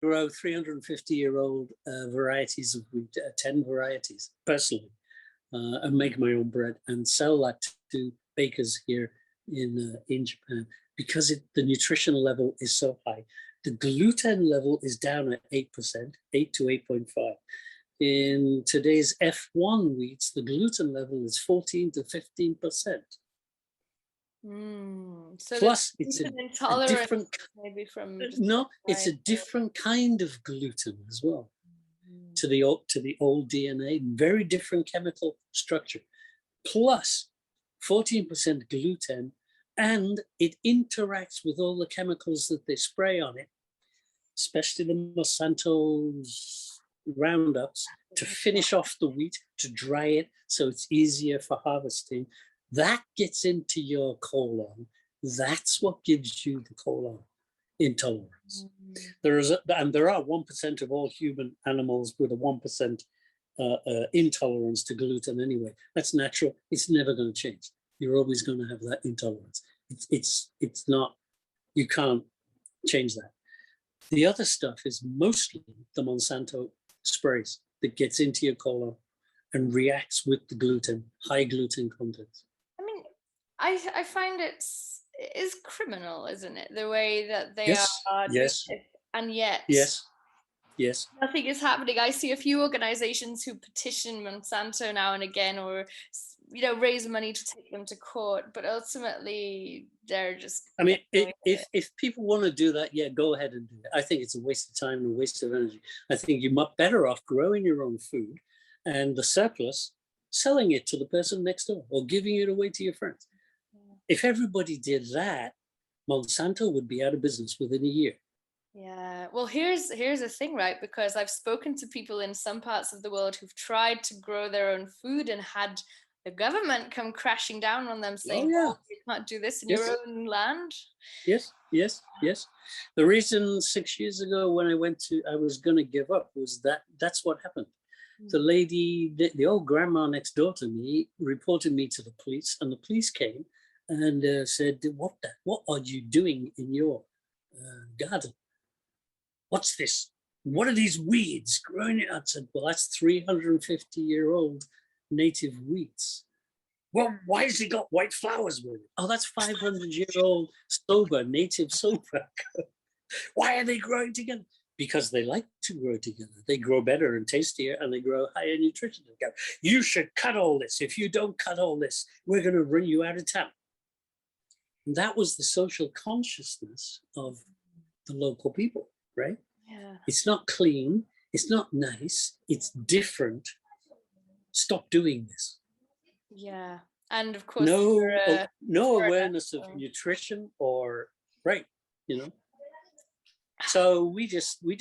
grow 350-year-old varieties of wheat, 10 varieties personally, and make my own bread and sell that to bakers here in Japan, because the nutrition level is so high. The gluten level is down at 8%, 8 to 8.5. In today's F1 wheats, the gluten level is 14 to 15%. So plus it's a different, maybe from no, it's a different kind of gluten as well. To the old DNA, very different chemical structure, plus 14% gluten, and it interacts with all the chemicals that they spray on it, especially the Monsanto's Roundups, to finish off the wheat, to dry it so it's easier for harvesting. That gets into your colon. That's what gives you the colon intolerance. There are 1% of all human animals with a 1% intolerance to gluten anyway. That's natural. It's never going to change. You're always going to have that intolerance. It's not, you can't change that. The other stuff is mostly the Monsanto sprays that gets into your colon and reacts with the gluten, high gluten content. I mean, I find it is criminal, isn't it? The way that they are. Yes. And yet. Yes. Nothing is happening. I see a few organizations who petition Monsanto now and again, or raise money to take them to court, but ultimately they're just. I mean, if people want to do that, yeah, go ahead and do it. I think it's a waste of time and a waste of energy. I think you're much better off growing your own food and the surplus selling it to the person next door or giving it away to your friends. Yeah. If everybody did that, Monsanto would be out of business within a year. Yeah, well, here's the thing, right? Because I've spoken to people in some parts of the world who've tried to grow their own food and had the government come crashing down on them saying, "Oh, you can't do this in your own land." Yes. The reason 6 years ago when I was going to give up was that's what happened. The lady, the old grandma next door to me, reported me to the police, and the police came and said, "What are you doing in your garden? What's this? What are these weeds growing?" I said, "Well, that's 350-year-old native wheats." "Well, why has it got white flowers with it?" "Oh, that's 500-year-old native soba." "Why are they growing together?" "Because they like to grow together. They grow better and tastier, and they grow higher nutrition together. You should cut all this. If you don't cut all this, we're going to run you out of town." And that was the social consciousness of the local people. Right? Yeah. It's not clean. It's not nice. It's different. Stop doing this. Yeah, and of course, no awareness of nutrition or right. So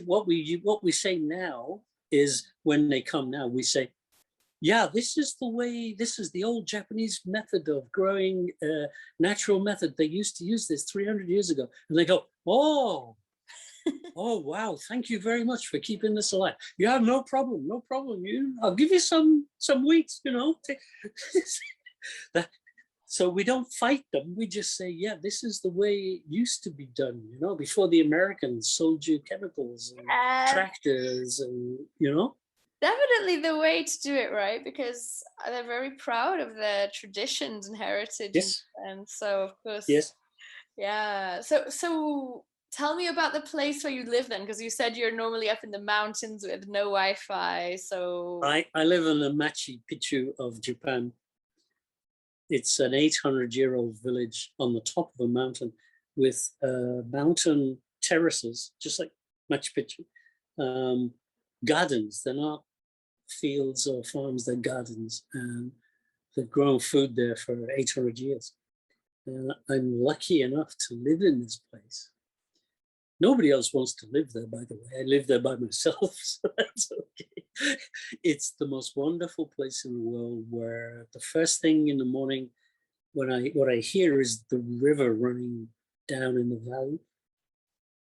what we say now is, when they come now, we say, yeah, this is the way. This is the old Japanese method of growing, natural method. They used to use this 300 years ago, and they go, "Oh." "Oh, wow, thank you very much for keeping this alive." "Yeah, no problem. I'll give you some wheat, So we don't fight them. We just say, yeah, this is the way it used to be done, before the Americans sold you chemicals and tractors and, Definitely the way to do it, right? Because they're very proud of their traditions and heritage. Yes. And so, of course. Yes. Yeah. So tell me about the place where you live then, because you said you're normally up in the mountains with no Wi-Fi. So I live in the Machu Picchu of Japan. It's an 800-year-old village on the top of a mountain with mountain terraces, just like Machu Picchu. Gardens, they're not fields or farms, they're gardens. And they've grown food there for 800 years. And I'm lucky enough to live in this place. Nobody else wants to live there, by the way. I live there by myself, so that's okay. It's the most wonderful place in the world, where the first thing in the morning what I hear is the river running down in the valley.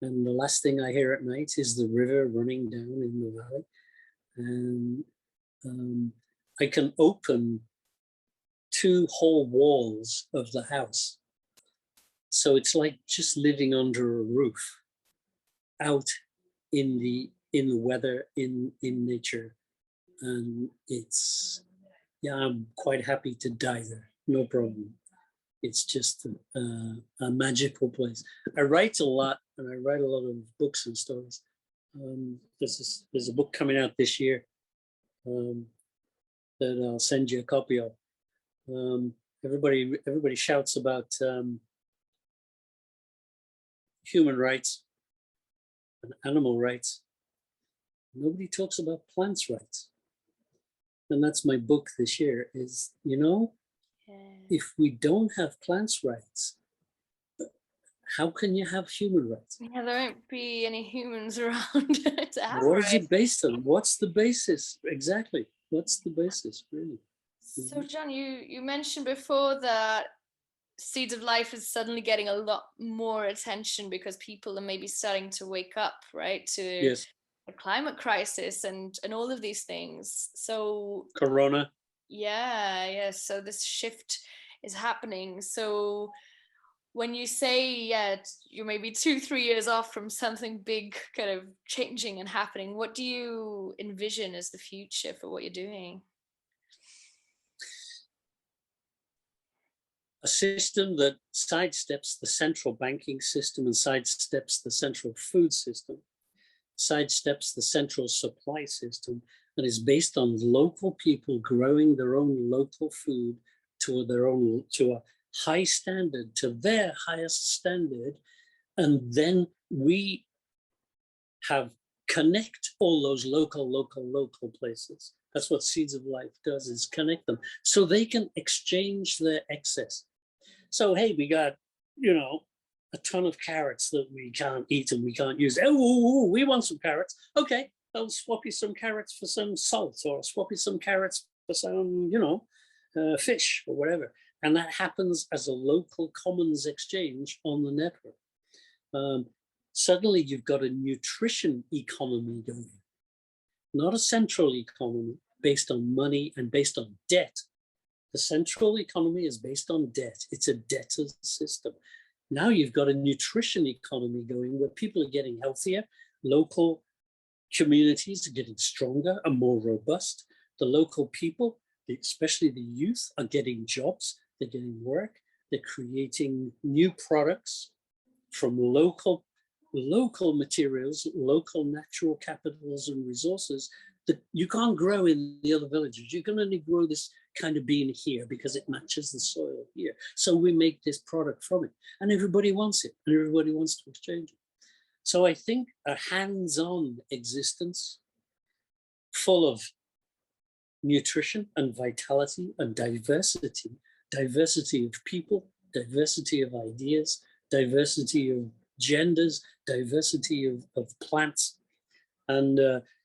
And the last thing I hear at night is the river running down in the valley. And I can open 2 whole walls of the house. So it's like just living under a roof, out in the weather, in nature, and it's, yeah, I'm quite happy to die there, no problem. It's just a magical place. I write a lot, and I write a lot of books and stories. There's a book coming out this year that I'll send you a copy of. Everybody shouts about human rights and animal rights. Nobody talks about plants' rights. And that's my book this year is, you know, if we don't have plants' rights, how can you have human rights? Yeah, there won't be any humans around to have What is rights. it based on? What's the basis? Exactly. What's the basis, really? So, John, you mentioned before that Seeds of Life is suddenly getting a lot more attention because people are maybe starting to wake up, right, to Yes. the climate crisis and all of these things. So Corona. yeah. So this shift is happening. So when you say, yeah, you're maybe 2-3 years off from something big kind of changing and happening, what do you envision as the future for what you're doing? A system that sidesteps the central banking system and sidesteps the central food system, sidesteps the central supply system, and is based on local people growing their own local food to a high standard, to their highest standard, and then we connect all those local places. That's what Seeds of Life does, is connect them so they can exchange their excess. So, hey, we got, you know, a ton of carrots that we can't eat and we can't use. Oh, we want some carrots. Okay, I'll swap you some carrots for some salt, or I'll swap you some carrots for some, you know, fish or whatever. And that happens as a local commons exchange on the network. Suddenly you've got a nutrition economy going, not a central economy based on money and based on debt. The central economy is based on debt. It's a debtor's system. Now you've got a nutrition economy going where people are getting healthier, local communities are getting stronger and more robust. The local people, especially the youth, are getting jobs, they're getting work, they're creating new products from local materials, local natural capitals and resources that you can't grow in the other villages. You can only grow this kind of bean here because it matches the soil here. So we make this product from it, and everybody wants it, and everybody wants to exchange it. So I think a hands-on existence full of nutrition and vitality and diversity of people, diversity of ideas, diversity of genders, diversity of plants, and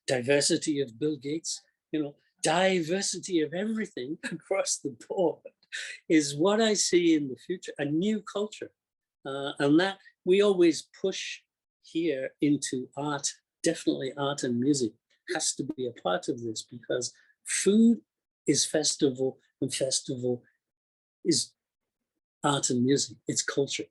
diversity of Bill Gates, you know, diversity of everything across the board is what I see in the future, a new culture. And that we always push here into art, definitely art and music has to be a part of this, because food is festival and festival is art and music, it's culture.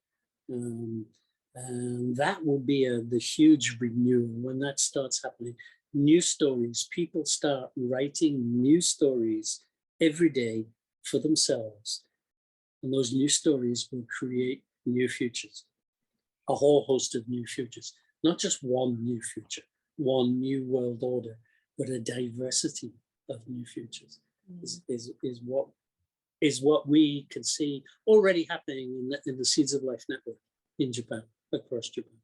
And that will be the huge renewal when that starts happening. New stories, people start writing new stories every day for themselves. And those new stories will create new futures, a whole host of new futures, not just one new future, one new world order, but a diversity of new futures is what we can see already happening in the Seeds of Life network in Japan, across Japan.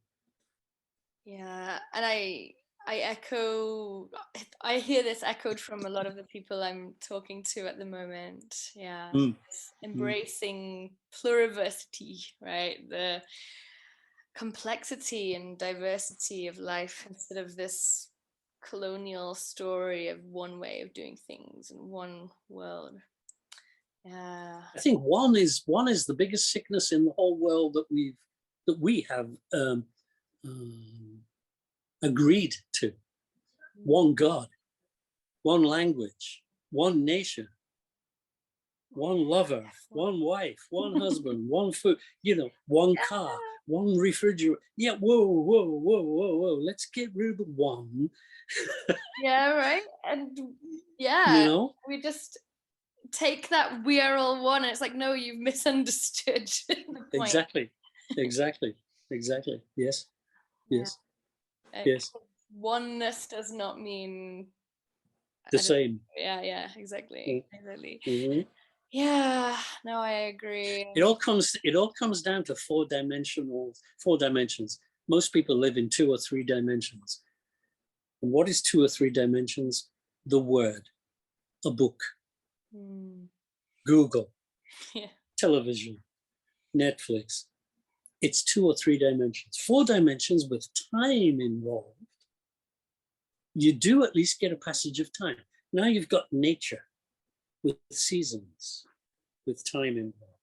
Yeah, and I hear this echoed from a lot of the people I'm talking to at the moment. Yeah, embracing plurality, right? The complexity and diversity of life instead of this colonial story of one way of doing things and one world. Yeah, I think one is the biggest sickness in the whole world that we have agreed to. One God, one language, one nation. one lover, one wife, one husband, one food, one car, one refrigerator. Yeah, whoa. Let's get rid of the one. Yeah, right. And we just take that we are all one, and it's like, no, you've misunderstood the point. Exactly. Yes. Oneness does not mean the same. Yeah, exactly. Mm-hmm. Yeah, no, I agree. It all comes down to four dimensions. Most people live in 2 or 3 dimensions. And what is 2 or 3 dimensions? The word, a book, Google, television, Netflix. It's 2 or 3 dimensions. 4 dimensions with time involved. You do at least get a passage of time. Now you've got nature with seasons, with time involved.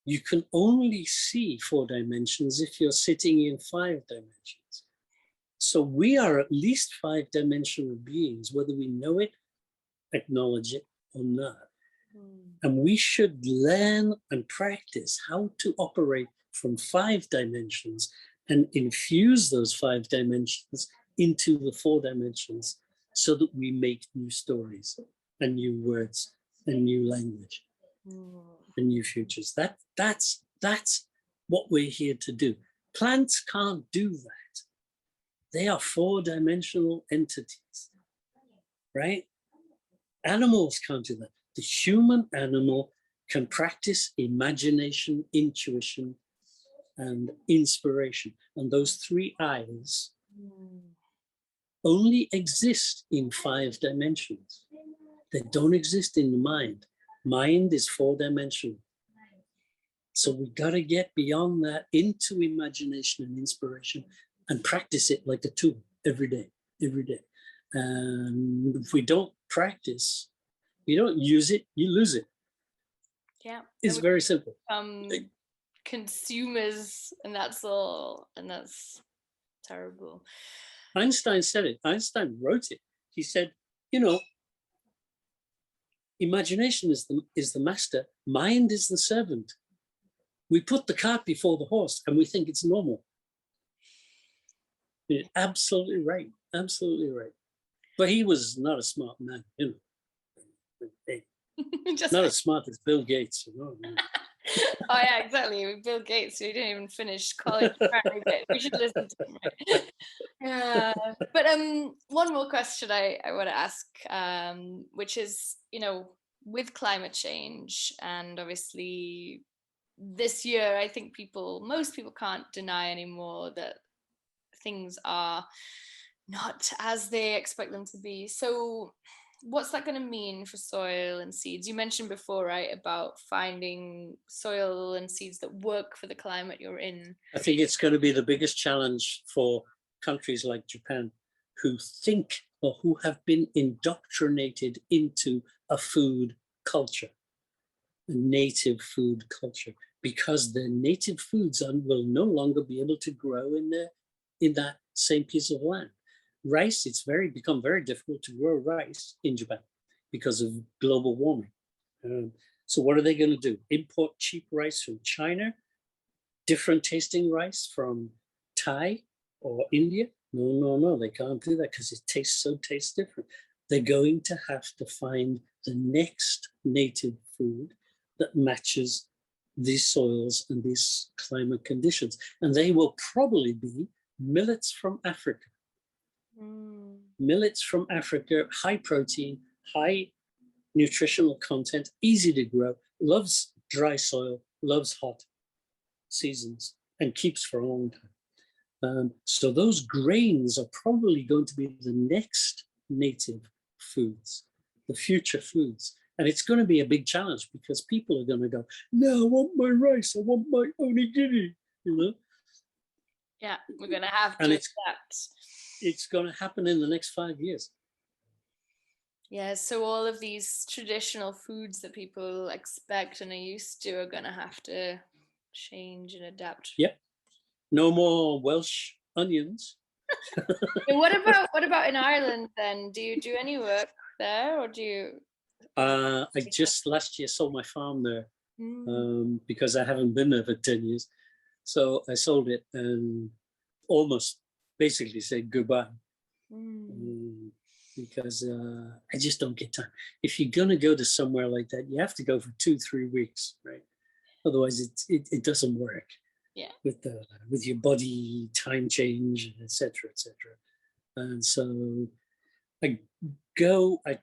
You can only see 4 dimensions if you're sitting in 5 dimensions. So we are at least 5-dimensional beings, whether we know it, acknowledge it, or not. And we should learn and practice how to operate from 5 dimensions and infuse those 5 dimensions into the 4 dimensions so that we make new stories and new words and new language and new futures. That's what we're here to do. Plants can't do that. They are 4-dimensional entities, right? Animals can't do that. The human animal can practice imagination, intuition, and inspiration. And those 3 eyes only exist in 5 dimensions. They don't exist in the mind. Mind is 4-dimensional. So we got to get beyond that into imagination and inspiration and practice it like a tool every day. And if we don't practice, you don't use it, you lose it. Yeah. It's very simple. Consumers, and that's all, and that's terrible. Einstein said it. Einstein wrote it. He said, imagination is the master, mind is the servant. We put the cart before the horse and we think it's normal. Absolutely right. But he was not a smart man, Hey, not as smart as Bill Gates. Oh yeah, exactly. Bill Gates, he didn't even finish college. We should listen to him, right? Yeah. But one more question I want to ask, which is, with climate change, and obviously this year, I think most people can't deny anymore that things are not as they expect them to be. So what's that going to mean for soil and seeds? You mentioned before, right, about finding soil and seeds that work for the climate you're in. I think it's going to be the biggest challenge for countries like Japan, who think or who have been indoctrinated into a food culture, a native food culture, because their native foods will no longer be able to grow in that same piece of land. Rice, it's become very difficult to grow rice in Japan because of global warming. So what are they going to do? Import cheap rice from China? Different tasting rice from Thai or India? No, they can't do that because it tastes different. They're going to have to find the next native food that matches these soils and these climate conditions. And they will probably be millets from Africa. Millets from Africa, high protein, high nutritional content, easy to grow, loves dry soil, loves hot seasons, and keeps for a long time. So those grains are probably going to be the next native foods, the future foods. And it's going to be a big challenge because people are going to go, no, I want my rice, I want my onigiri, Yeah, we're going to have to adapt. It's going to happen in the next 5 years. Yeah, so all of these traditional foods that people expect and are used to are going to have to change and adapt. Yep. No more Welsh onions. What about in Ireland then? Do you do any work there, or do you I just last year sold my farm there Mm. because I haven't been there for 10 years. So I sold it and almost basically said goodbye. Because I just don't get time. If you're gonna go to somewhere like that, you have to go for 2-3 weeks, right? Otherwise, it doesn't work. Yeah. With your body time change, etc., etc. And so I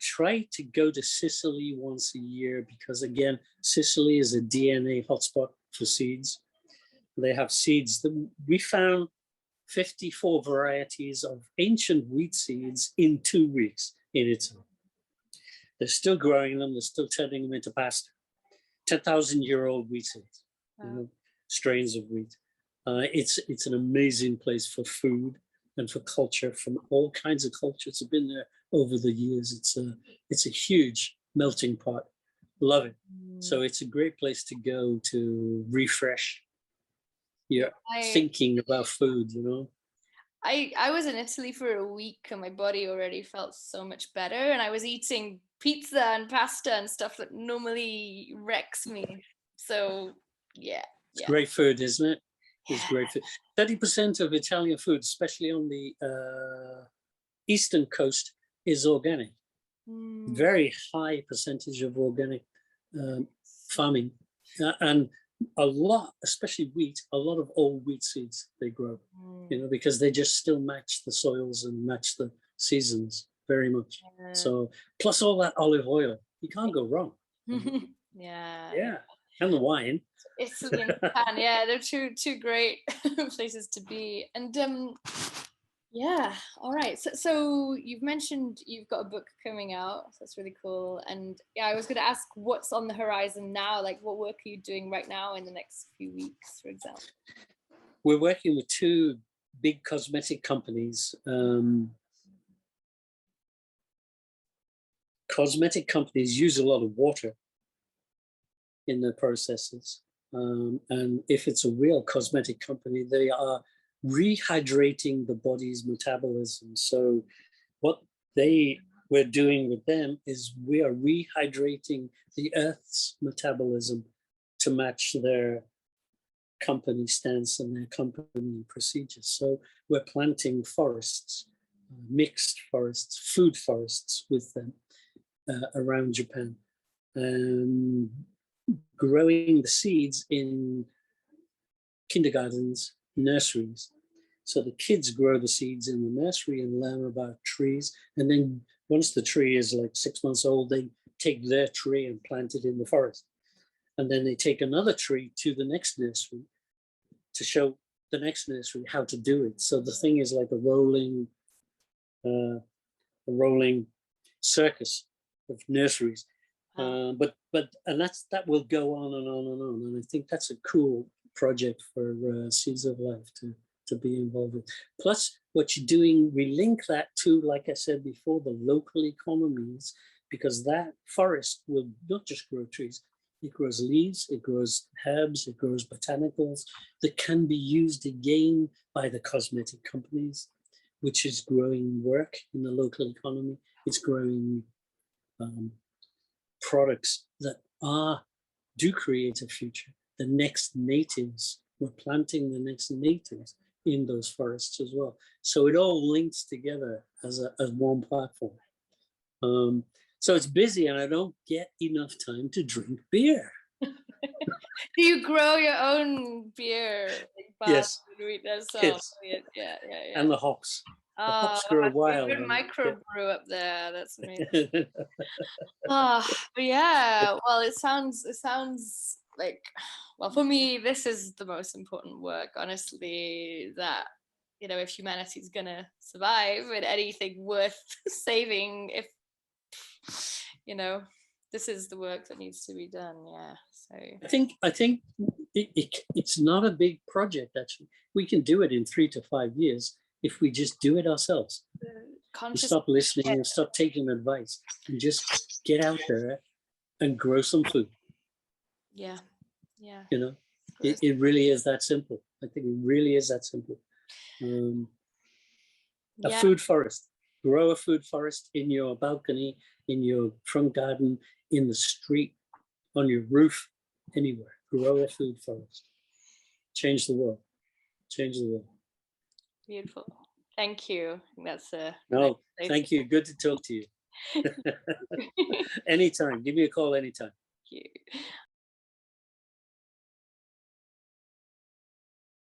try to go to Sicily once a year because again, Sicily is a DNA hotspot for seeds. They have seeds that we found 54 varieties of ancient wheat seeds in 2 weeks in Italy. They're still growing them, they're still turning them into pasta. 10,000-year-old wheat seeds, strains of wheat. It's an amazing place for food and for culture from all kinds of cultures have been there over the years. It's a huge melting pot. Love it. So it's a great place to go to refresh your thinking about food, I was in Italy for a week and my body already felt so much better, and I was eating pizza and pasta and stuff that normally wrecks me. So it's great food, isn't it? It's great food. 30% of Italian food, especially on the eastern coast, is organic. Very high percentage of organic farming, and a lot, especially wheat, a lot of old wheat seeds they grow, because they just still match the soils and match the seasons very much. So plus all that olive oil, you can't go wrong. Yeah. And the wine. Italy and Japan, they're two great places to be. And all right. So you've mentioned you've got a book coming out. So that's really cool. And I was going to ask what's on the horizon now. Like, what work are you doing right now in the next few weeks, for example? We're working with 2 big cosmetic companies. Cosmetic companies use a lot of water in their processes. And if it's a real cosmetic company, they are rehydrating the body's metabolism. So what we're doing with them is we are rehydrating the Earth's metabolism to match their company stance and their company procedures. So we're planting forests, mixed forests, food forests with them around Japan, and growing the seeds in kindergartens, nurseries. So the kids grow the seeds in the nursery and learn about trees. And then once the tree is like 6 months old, they take their tree and plant it in the forest. And then they take another tree to the next nursery to show the next nursery how to do it. So the thing is like a rolling circus of nurseries. But that will go on and on and on. And I think that's a cool project for Seeds of Life to be involved with. Plus, what you're doing, we link that to, like I said before, the local economies, because that forest will not just grow trees. It grows leaves, it grows herbs, it grows botanicals that can be used again by the cosmetic companies, which is growing work in the local economy. It's growing products that do create a future. The next natives, we're planting the next natives in those forests as well. So it all links together as one platform. So it's busy and I don't get enough time to drink beer. Do you grow your own beer? Yes. Yeah. And the hops. The hops grow wild. Good microbrew up there. That's amazing. But well, it sounds like, well, for me, this is the most important work, honestly, that, if humanity is gonna survive and anything worth saving, if, this is the work that needs to be done. So I think it's not a big project, actually. We can do it in 3 to 5 years if we just do it ourselves. And stop listening and stop taking advice and just get out there and grow some food. Yeah. It really is that simple. I think it really is that simple. A food forest. Grow a food forest in your balcony, in your front garden, in the street, on your roof, anywhere. Grow a food forest. Change the world. Change the world. Beautiful. Thank you. That's a No, thank you. Good to talk to you. Anytime. Give me a call anytime. Thank you.